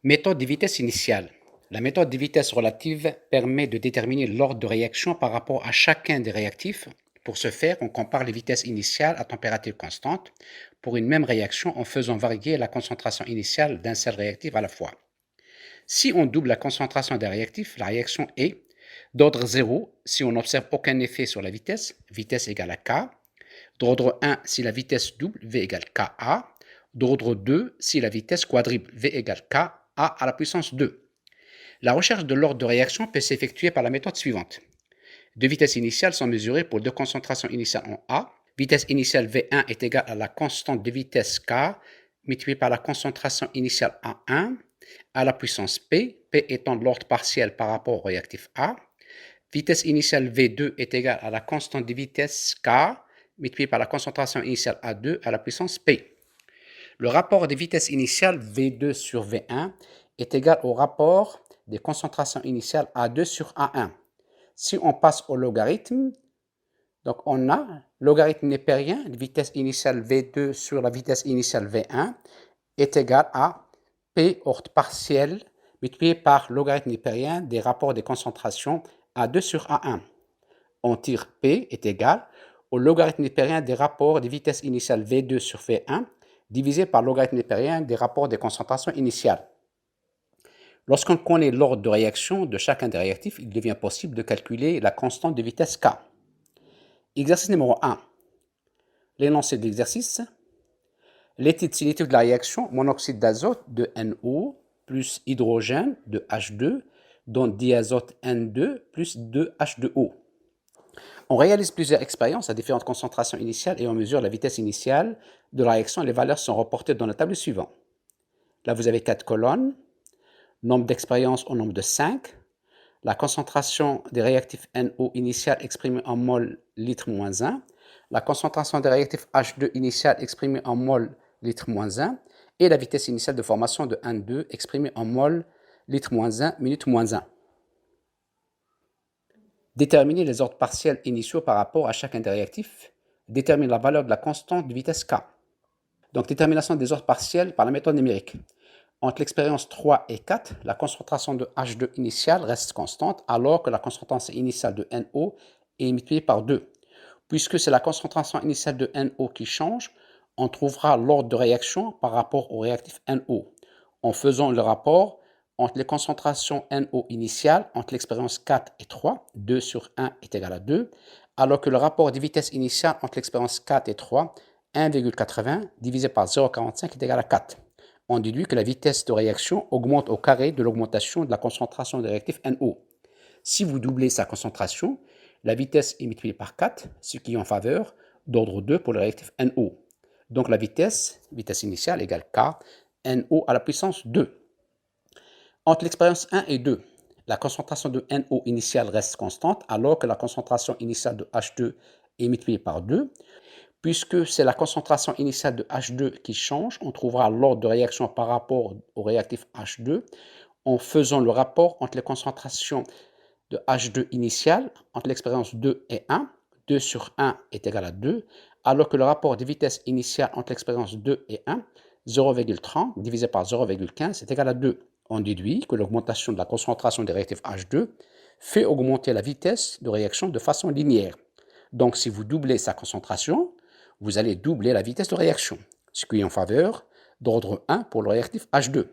Méthode de vitesse initiale. La méthode de vitesse relative permet de déterminer l'ordre de réaction par rapport à chacun des réactifs. Pour ce faire, on compare les vitesses initiales à température constante pour une même réaction en faisant varier la concentration initiale d'un seul réactif à la fois. Si on double la concentration d'un réactif, la réaction est d'ordre 0 si on n'observe aucun effet sur la vitesse, vitesse égale à K. D'ordre 1 si la vitesse double, V égale KA. D'ordre 2 si la vitesse quadruple, V égale KA à la puissance 2. La recherche de l'ordre de réaction peut s'effectuer par la méthode suivante. Deux vitesses initiales sont mesurées pour deux concentrations initiales en A. Vitesse initiale V1 est égale à la constante de vitesse K multipliée par la concentration initiale A1 à la puissance P, P étant l'ordre partiel par rapport au réactif A. Vitesse initiale V2 est égale à la constante de vitesse K multipliée par la concentration initiale A2 à la puissance P. Le rapport des vitesses initiales V2 sur V1 est égal au rapport des concentrations initiales A2 sur A1. Si on passe au logarithme, donc on a logarithme népérien de vitesse initiale V2 sur la vitesse initiale V1 est égal à P ordre partiel multiplié par logarithme népérien des rapports des concentrations A2 sur A1. On tire P est égal au logarithme népérien des rapports des vitesses initiales V2 sur V1 divisé par logarithme népérien des rapports des concentrations initiales. Lorsqu'on connaît l'ordre de réaction de chacun des réactifs, il devient possible de calculer la constante de vitesse K. Exercice numéro 1. L'énoncé de l'exercice. L'étude sélective de la réaction monoxyde d'azote de NO plus hydrogène de H2 donne diazote N2 plus 2H2O. On réalise plusieurs expériences à différentes concentrations initiales et on mesure la vitesse initiale de la réaction. Les valeurs sont reportées dans le tableau suivant. Là, vous avez 4 colonnes. Nombre d'expériences au nombre de 5. La concentration des réactifs NO initial exprimée en mol litre moins 1. La concentration des réactifs H2 initial exprimée en mol litre moins 1. Et la vitesse initiale de formation de N2 exprimée en mol litre moins 1 minute moins 1. Déterminer les ordres partiels initiaux par rapport à chacun des réactifs. Détermine la valeur de la constante de vitesse K. Donc, détermination des ordres partiels par la méthode numérique. Entre l'expérience 3 et 4, la concentration de H2 initiale reste constante alors que la concentration initiale de NO est multipliée par 2. Puisque c'est la concentration initiale de NO qui change, on trouvera l'ordre de réaction par rapport au réactif NO en faisant le rapport entre les concentrations NO initiales entre l'expérience 4 et 3, 2 sur 1 est égal à 2, alors que le rapport des vitesses initiales entre l'expérience 4 et 3, 1,80 divisé par 0,45 est égal à 4. On déduit que la vitesse de réaction augmente au carré de l'augmentation de la concentration des réactifs NO. Si vous doublez sa concentration, la vitesse est multipliée par 4, ce qui est en faveur d'ordre 2 pour le réactif NO. Donc la vitesse initiale égale K, NO à la puissance 2. Entre l'expérience 1 et 2, la concentration de NO initiale reste constante alors que la concentration initiale de H2 est multipliée par 2. Puisque c'est la concentration initiale de H2 qui change, on trouvera l'ordre de réaction par rapport au réactif H2 en faisant le rapport entre les concentrations de H2 initiale entre l'expérience 2 et 1. 2 sur 1 est égal à 2, alors que le rapport de vitesse initiale entre l'expérience 2 et 1, 0,30 divisé par 0,15 est égal à 2. On déduit que l'augmentation de la concentration des réactifs H2 fait augmenter la vitesse de réaction de façon linéaire. Donc, si vous doublez sa concentration, vous allez doubler la vitesse de réaction, ce qui est en faveur d'ordre 1 pour le réactif H2.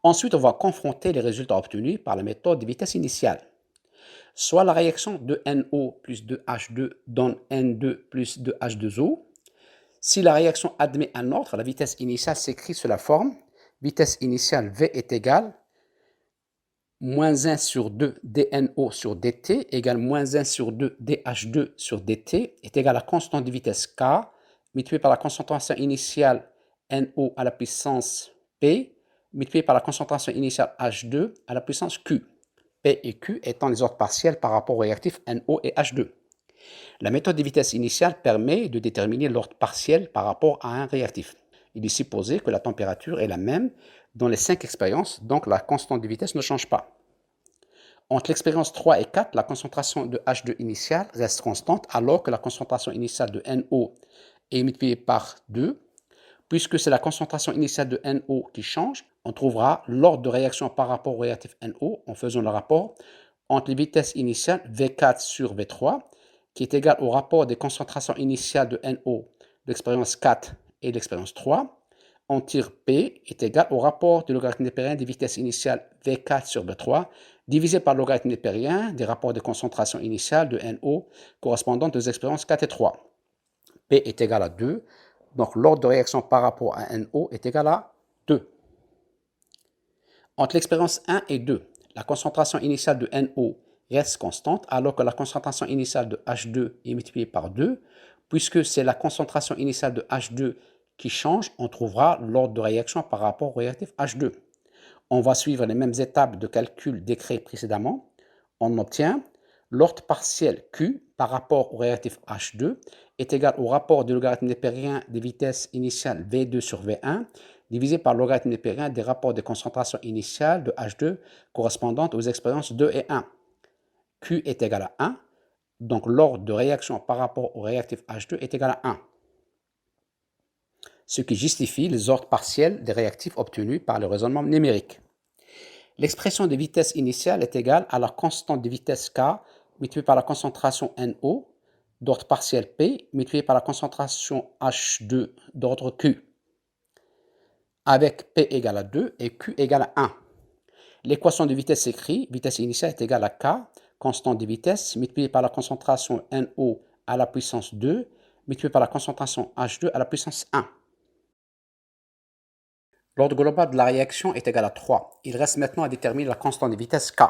Ensuite, on va confronter les résultats obtenus par la méthode de vitesse initiale. Soit la réaction de NO plus 2H2 donne N2 plus 2H2O. Si la réaction admet un ordre, la vitesse initiale s'écrit sous la forme vitesse initiale V est égale moins 1 sur 2 dNO sur dt égale moins 1 sur 2 dH2 sur dt est égal à la constante de vitesse K multipliée par la concentration initiale NO à la puissance P multipliée par la concentration initiale H2 à la puissance Q. P et Q étant les ordres partiels par rapport aux réactifs NO et H2. La méthode de vitesse initiale permet de déterminer l'ordre partiel par rapport à un réactif. Il est supposé que la température est la même dans les 5 expériences, donc la constante de vitesse ne change pas. Entre l'expérience 3 et 4, la concentration de H2 initiale reste constante alors que la concentration initiale de NO est multipliée par 2. Puisque c'est la concentration initiale de NO qui change, on trouvera l'ordre de réaction par rapport au réactif NO en faisant le rapport entre les vitesses initiales V4 sur V3, qui est égal au rapport des concentrations initiales de NO de l'expérience 4 et de l'expérience 3. On tire P est égal au rapport du logarithme népérien des vitesses initiales V4 sur V3 divisé par le logarithme népérien des rapports de concentration initiale de NO correspondant aux expériences 4 et 3. P est égal à 2, donc l'ordre de réaction par rapport à NO est égal à 2. Entre l'expérience 1 et 2, la concentration initiale de NO reste constante alors que la concentration initiale de H2 est multipliée par 2. Puisque c'est la concentration initiale de H2 qui change, on trouvera l'ordre de réaction par rapport au réactif H2. On va suivre les mêmes étapes de calcul décrites précédemment. On obtient l'ordre partiel Q par rapport au réactif H2 est égal au rapport du logarithme népérien des vitesses initiales V2 sur V1 divisé par le logarithme népérien des rapports de concentration initiale de H2 correspondantes aux expériences 2 et 1. Q est égal à 1, donc l'ordre de réaction par rapport au réactif H2 est égal à 1, ce qui justifie les ordres partiels des réactifs obtenus par le raisonnement numérique. L'expression de vitesse initiale est égale à la constante de vitesse K multipliée par la concentration NO d'ordre partiel P multipliée par la concentration H2 d'ordre Q, avec P égale à 2 et Q égale à 1. L'équation de vitesse écrite, vitesse initiale est égale à K, constante de vitesse, multipliée par la concentration NO à la puissance 2, multipliée par la concentration H2 à la puissance 1. L'ordre global de la réaction est égal à 3. Il reste maintenant à déterminer la constante de vitesse K.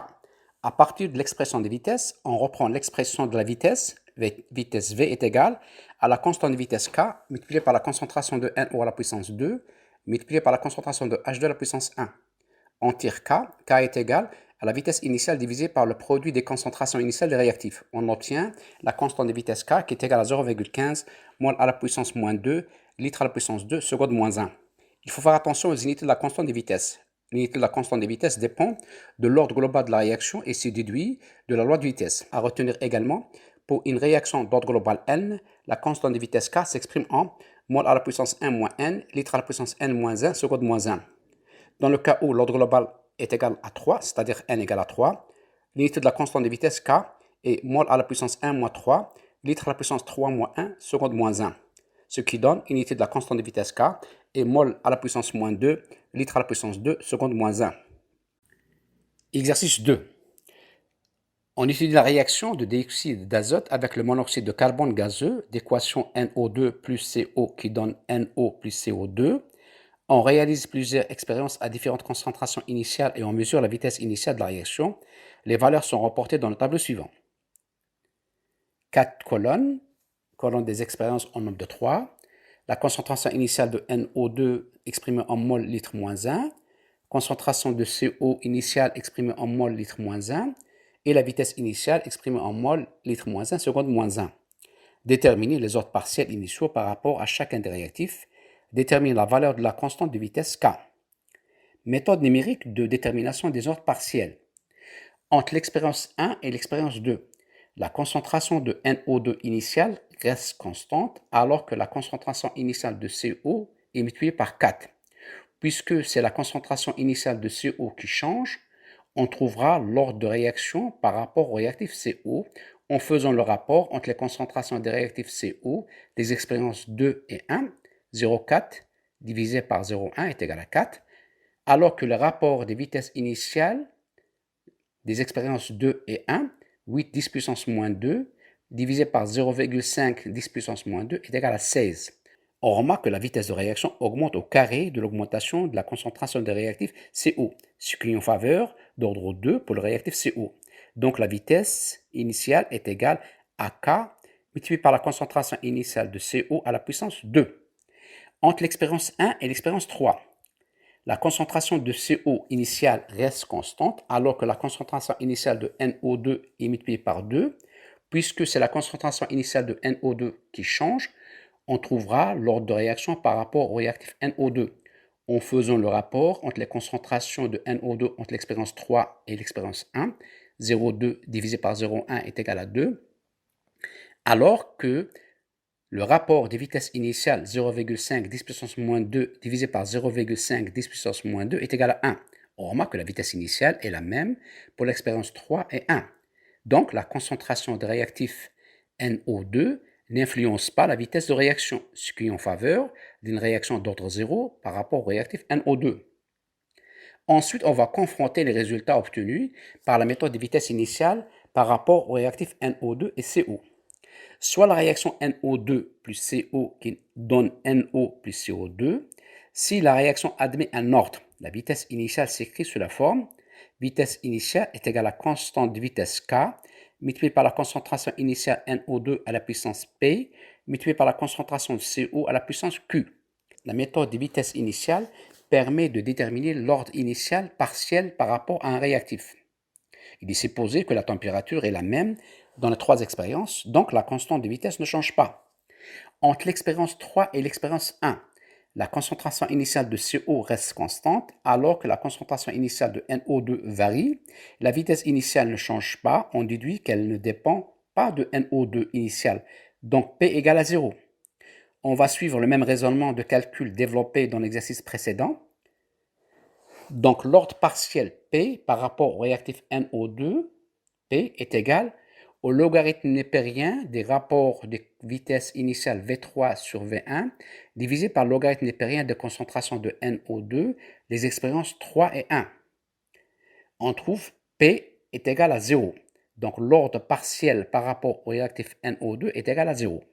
À partir de l'expression de vitesse, on reprend l'expression de la vitesse. Vitesse V est égale à la constante de vitesse K multipliée par la concentration de NO à la puissance 2 multipliée par la concentration de H2 à la puissance 1. On tire K. K est égal à la vitesse initiale divisée par le produit des concentrations initiales des réactifs. On obtient la constante de vitesse K qui est égale à 0,15 mol à la puissance moins 2 litres à la puissance 2 seconde moins 1. Il faut faire attention aux unités de la constante de vitesse. L'unité de la constante de vitesse dépend de l'ordre global de la réaction et se déduit de la loi de vitesse. À retenir également, pour une réaction d'ordre global n, la constante de vitesse K s'exprime en mol à la puissance 1 moins n, litre à la puissance n moins 1, seconde moins 1. Dans le cas où l'ordre global est égal à 3, c'est-à-dire n égale à 3, l'unité de la constante de vitesse K est mol à la puissance 1 moins 3, litre à la puissance 3 moins 1, seconde moins 1. Ce qui donne une unité de la constante de vitesse K est mol à la puissance moins 2, litre à la puissance 2, seconde moins 1. Exercice 2. On étudie la réaction de dioxyde d'azote avec le monoxyde de carbone gazeux d'équation NO2 plus CO qui donne NO plus CO2. On réalise plusieurs expériences à différentes concentrations initiales et on mesure la vitesse initiale de la réaction. Les valeurs sont reportées dans le tableau suivant. 4 colonnes des expériences en nombre de 3. La concentration initiale de NO2 exprimée en mol litre moins 1. Concentration de CO initiale exprimée en mol litre moins 1. Et la vitesse initiale exprimée en mol litre moins 1 seconde moins 1. Déterminer les ordres partiels initiaux par rapport à chacun des réactifs. Déterminer la valeur de la constante de vitesse K. Méthode numérique de détermination des ordres partiels. Entre l'expérience 1 et l'expérience 2, la concentration de NO2 initiale reste constante alors que la concentration initiale de CO est multipliée par 4. Puisque c'est la concentration initiale de CO qui change, on trouvera l'ordre de réaction par rapport au réactif CO en faisant le rapport entre les concentrations des réactifs CO des expériences 2 et 1, 0,4 divisé par 0,1 est égal à 4, alors que le rapport des vitesses initiales des expériences 2 et 1, 8 10 puissance moins 2, divisé par 0,5 10 puissance moins 2 est égal à 16. On remarque que la vitesse de réaction augmente au carré de l'augmentation de la concentration des réactifs CO, ce qui est en faveur d'ordre 2 pour le réactif CO. Donc la vitesse initiale est égale à K multiplié par la concentration initiale de CO à la puissance 2. Entre l'expérience 1 et l'expérience 3, la concentration de CO initiale reste constante alors que la concentration initiale de NO2 est multipliée par 2. Puisque c'est la concentration initiale de NO2 qui change, on trouvera l'ordre de réaction par rapport au réactif NO2 en faisant le rapport entre les concentrations de NO2 entre l'expérience 3 et l'expérience 1. 0,2 divisé par 0,1 est égal à 2. Alors que le rapport des vitesses initiales 0,5 10 puissance moins 2 divisé par 0,5 10 puissance moins 2 est égal à 1. On remarque que la vitesse initiale est la même pour l'expérience 3 et 1. Donc, la concentration de réactif NO2 n'influence pas la vitesse de réaction, ce qui est en faveur d'une réaction d'ordre 0 par rapport au réactif NO2. Ensuite, on va confronter les résultats obtenus par la méthode de vitesse initiale par rapport aux réactifs NO2 et CO. Soit la réaction NO2 plus CO qui donne NO plus CO2. Si la réaction admet un ordre, la vitesse initiale s'écrit sous la forme vitesse initiale est égale à constante de vitesse K multiplié par la concentration initiale NO2 à la puissance P multiplié par la concentration de CO à la puissance Q. La méthode de vitesse initiale permet de déterminer l'ordre initial partiel par rapport à un réactif. Il est supposé que la température est la même dans les trois expériences, donc la constante de vitesse ne change pas. Entre l'expérience 3 et l'expérience 1, la concentration initiale de CO reste constante alors que la concentration initiale de NO2 varie. La vitesse initiale ne change pas, on déduit qu'elle ne dépend pas de NO2 initial, donc P égale à 0. On va suivre le même raisonnement de calcul développé dans l'exercice précédent. Donc l'ordre partiel P par rapport au réactif NO2, P est égal au logarithme népérien des rapports de vitesse initiale V3 sur V1 divisé par le logarithme népérien de concentration de NO2, les expériences 3 et 1. On trouve P est égal à 0. Donc l'ordre partiel par rapport au réactif NO2 est égal à 0.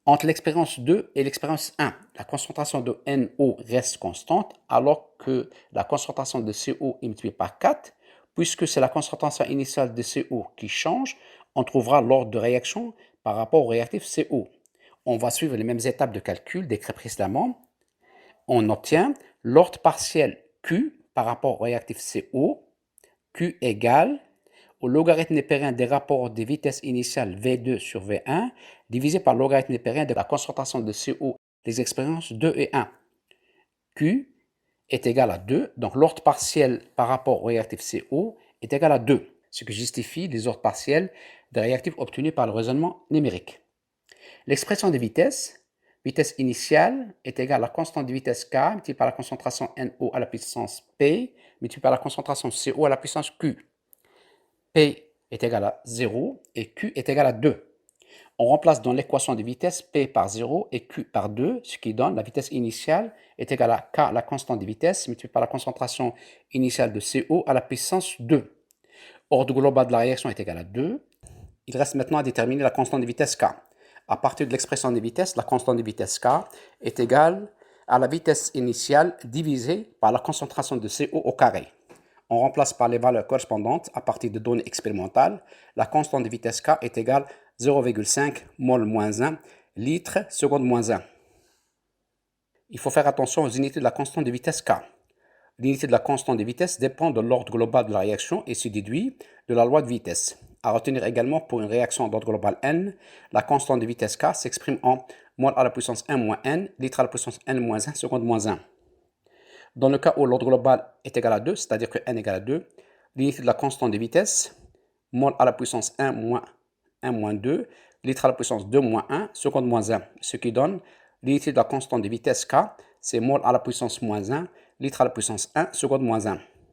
Entre l'expérience 2 et l'expérience 1, la concentration de NO reste constante alors que la concentration de CO est multipliée par 4. Puisque c'est la concentration initiale de CO qui change, on trouvera l'ordre de réaction par rapport au réactif CO. On va suivre les mêmes étapes de calcul décrites précédemment. On obtient l'ordre partiel Q par rapport au réactif CO. Q égale au logarithme népérien des rapports des vitesses initiales V2 sur V1 divisé par le logarithme népérien de la concentration de CO des expériences 2 et 1. Q est égal à 2, donc l'ordre partiel par rapport au réactif CO est égal à 2, ce qui justifie les ordres partiels des réactifs obtenus par le raisonnement numérique. L'expression de vitesse initiale est égale à la constante de vitesse K multipliée par la concentration NO à la puissance P multipliée par la concentration CO à la puissance Q. P est égal à 0 et Q est égal à 2. On remplace dans l'équation de vitesse P par 0 et Q par 2, ce qui donne la vitesse initiale est égale à K, la constante de vitesse, multipliée par la concentration initiale de CO à la puissance 2. Ordre global de la réaction est égal à 2. Il reste maintenant à déterminer la constante de vitesse K. À partir de l'expression de vitesse, la constante de vitesse K est égale à la vitesse initiale divisée par la concentration de CO au carré. On remplace par les valeurs correspondantes à partir de données expérimentales. La constante de vitesse K est égale 0,5 mol moins 1 litre seconde moins 1. Il faut faire attention aux unités de la constante de vitesse K. L'unité de la constante de vitesse dépend de l'ordre global de la réaction et se déduit de la loi de vitesse. À retenir également pour une réaction d'ordre global n, la constante de vitesse K s'exprime en mol à la puissance 1 moins n, litre à la puissance n moins 1, seconde moins 1. Dans le cas où l'ordre global est égal à 2, c'est-à-dire que n égale à 2, l'unité de la constante de vitesse, mol à la puissance 1 moins 1 moins 2, litre à la puissance 2 moins 1, seconde moins 1, ce qui donne l'unité de la constante de vitesse K, c'est mol à la puissance moins 1, litre à la puissance 1, seconde moins 1.